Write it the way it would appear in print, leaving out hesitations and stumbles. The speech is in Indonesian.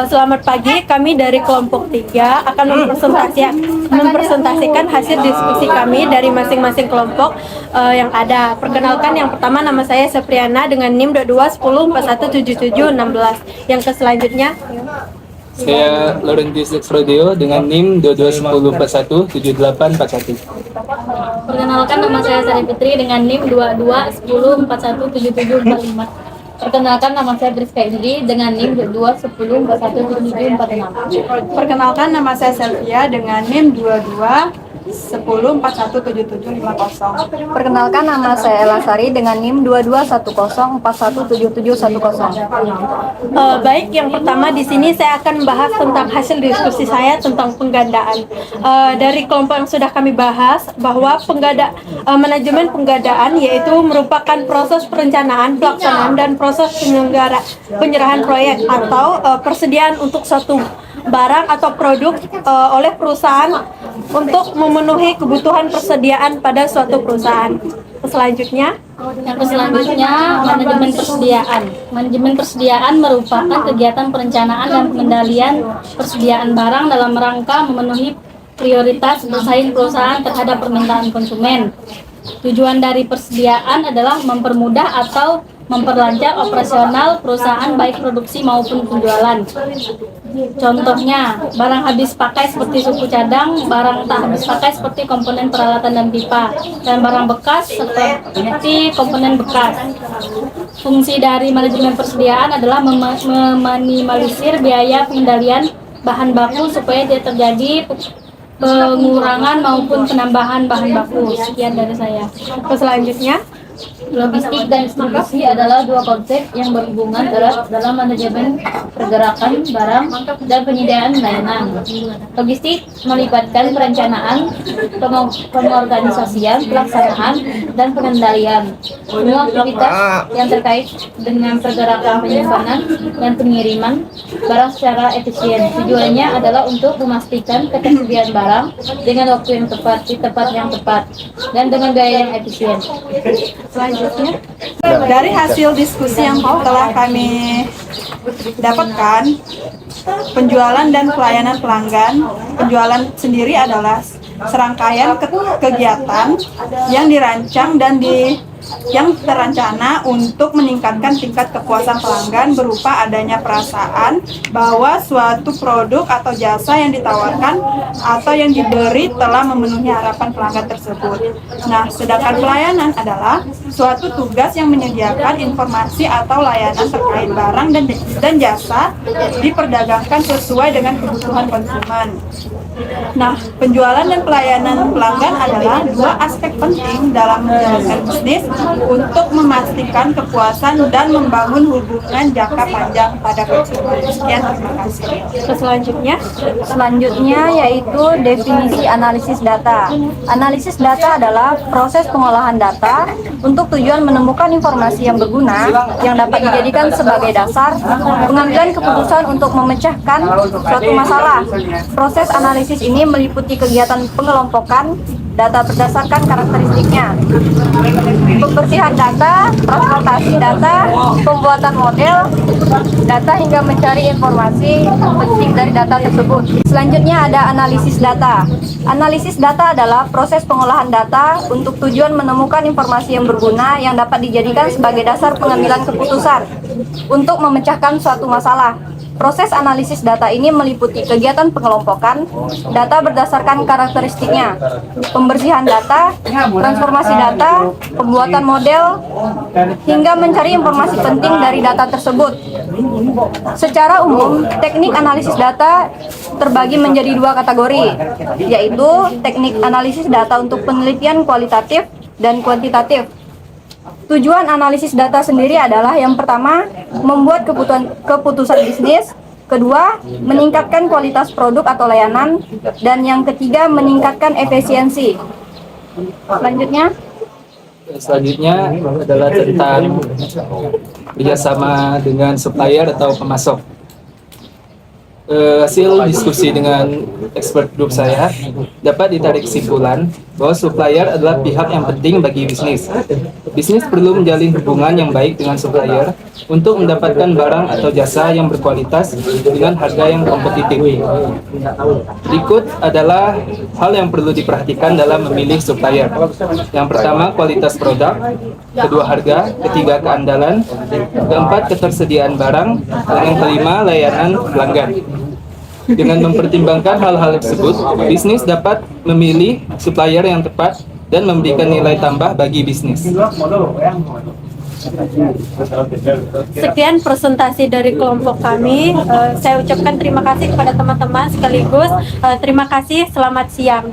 Selamat pagi, kami dari kelompok 3 akan mempresentasikan hasil diskusi kami dari masing-masing kelompok yang ada. Perkenalkan, yang pertama nama saya Sepriana dengan NIM 2210417716. Yang selanjutnya Saya Laurentius Rodeo dengan NIM 2210417841. Perkenalkan, nama saya Sari Fitri dengan NIM 2210417745. Perkenalkan, nama saya Priska Indri dengan NIM 2210417746. Perkenalkan, nama saya Selvia dengan NIM 2210417750. Perkenalkan, nama saya Elasari dengan NIM 2210417710. Baik, yang pertama di sini saya akan membahas tentang hasil diskusi saya tentang penggandaan. Dari kelompok yang sudah kami bahas bahwa manajemen penggadaan yaitu merupakan proses perencanaan, pelaksanaan, dan proses penyerahan proyek atau persediaan untuk suatu barang atau produk oleh perusahaan untuk memenuhi kebutuhan persediaan pada suatu perusahaan. Selanjutnya, manajemen persediaan. Manajemen persediaan merupakan kegiatan perencanaan dan pengendalian persediaan barang dalam rangka memenuhi prioritas bersaing perusahaan terhadap permintaan konsumen. Tujuan dari persediaan adalah mempermudah atau memperlancar operasional perusahaan baik produksi maupun penjualan. Contohnya, barang habis pakai seperti suku cadang, barang tak habis pakai seperti komponen peralatan dan pipa, dan barang bekas seperti komponen bekas. Fungsi dari manajemen persediaan adalah meminimalisir biaya pengendalian bahan baku supaya tidak terjadi pengurangan maupun penambahan bahan baku. Sekian dari saya. selanjutnya Logistik dan distribusi adalah dua konsep yang berhubungan erat dalam manajemen pergerakan barang dan penyediaan layanan. Logistik melibatkan perencanaan, pengorganisasian, pelaksanaan, dan pengendalian. Semua aktivitas yang terkait dengan pergerakan penyimpanan dan pengiriman barang secara efisien. Tujuannya adalah untuk memastikan ketersediaan barang dengan waktu yang tepat, di tempat yang tepat, dan dengan biaya yang efisien. Selanjutnya, dari hasil diskusi yang telah kami dapatkan, penjualan dan pelayanan pelanggan. Penjualan sendiri adalah serangkaian kegiatan yang dirancang dan yang terencana untuk meningkatkan tingkat kepuasan pelanggan berupa adanya perasaan bahwa suatu produk atau jasa yang ditawarkan atau yang diberi telah memenuhi harapan pelanggan tersebut. Nah, sedangkan pelayanan adalah suatu tugas yang menyediakan informasi atau layanan terkait barang dan jasa diperdagangkan sesuai dengan kebutuhan konsumen. Nah, penjualan dan pelayanan pelanggan adalah dua aspek penting dalam menjalankan bisnis untuk memastikan kepuasan dan membangun hubungan jangka panjang pada konsumen. Sekian, terima kasih. Selanjutnya yaitu definisi analisis data. Analisis data adalah proses pengolahan data untuk tujuan menemukan informasi yang berguna yang dapat dijadikan sebagai dasar pengambilan keputusan untuk memecahkan suatu masalah. Proses analisis ini meliputi kegiatan pengelompokan data berdasarkan karakteristiknya, pembersihan data, transportasi data, pembuatan model data hingga mencari informasi penting dari data tersebut. Selanjutnya ada analisis data. Analisis data adalah proses pengolahan data untuk tujuan menemukan informasi yang berguna yang dapat dijadikan sebagai dasar pengambilan keputusan untuk memecahkan suatu masalah. Proses analisis data ini meliputi kegiatan pengelompokan data berdasarkan karakteristiknya, pembersihan data, transformasi data, pembuatan model, hingga mencari informasi penting dari data tersebut. Secara umum, teknik analisis data terbagi menjadi dua kategori, yaitu teknik analisis data untuk penelitian kualitatif dan kuantitatif. Tujuan analisis data sendiri adalah yang pertama, membuat keputusan bisnis, kedua, meningkatkan kualitas produk atau layanan, dan yang ketiga, meningkatkan efisiensi. Selanjutnya adalah tentang kerjasama dengan supplier atau pemasok. Hasil diskusi dengan expert group saya dapat ditarik kesimpulan bahwa supplier adalah pihak yang penting bagi bisnis. Bisnis perlu menjalin hubungan yang baik dengan supplier untuk mendapatkan barang atau jasa yang berkualitas dengan harga yang kompetitif. Berikut adalah hal yang perlu diperhatikan dalam memilih supplier. Yang pertama, kualitas produk. Kedua, harga. Ketiga, keandalan. Keempat, ketersediaan barang. Dan yang kelima, layanan pelanggan. Dengan mempertimbangkan hal-hal tersebut, bisnis dapat memilih supplier yang tepat dan memberikan nilai tambah bagi bisnis. Sekian presentasi dari kelompok kami. Saya ucapkan terima kasih kepada teman-teman sekaligus terima kasih, selamat siang.